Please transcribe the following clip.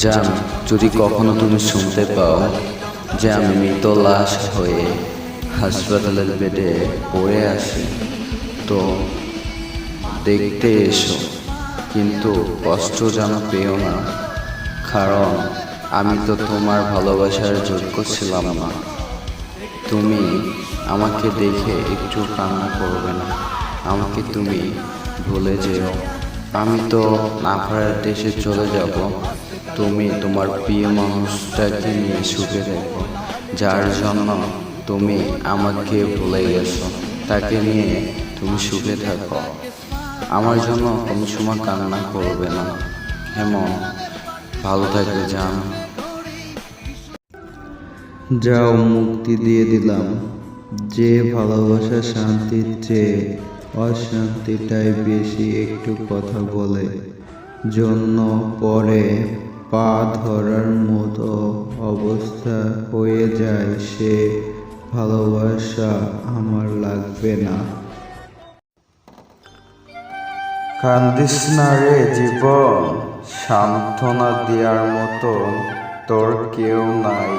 জান, যদি কখনো তুমি শুনতে পাও যে আমি মৃত লাশ হয়ে হাসপাতালের বেডে পড়ে আছি, তো দেখতে এসো, কিন্তু কষ্ট যেন পেও না, কারণ আমি তো তোমার ভালোবাসার যোগ্য ছিলাম না। তুমি আমাকে দেখে একটু কান্না করবে না, আমাকে তুমি ভুলে যেও। আমি তো নাফারের দেশে চলে যাব, তুমি তোমার প্রিয় মানুষটাকে নিয়ে সুখে দেখো। যার জন্য তুমি আমাকে ভুলে গেছো, তাকে নিয়ে তুমি সুখে থাকো। আমার জন্য কোনো সময় কান্না করবে না। হেমন, ভালো থাকবে জান। যাও, মুক্তি দিয়ে দিলাম। যে ভালোবাসা শান্তির চেয়ে অশান্তিটাই বেশি একটু কথা বলে জন্য পরে পা ধরার মতো অবস্থা হয়ে যায়, সে ভালোবাসা আমার লাগবে না। কান্দিস না রে জীবন, সান্ত্বনা দেওয়ার মতো তোর কেউ নাই।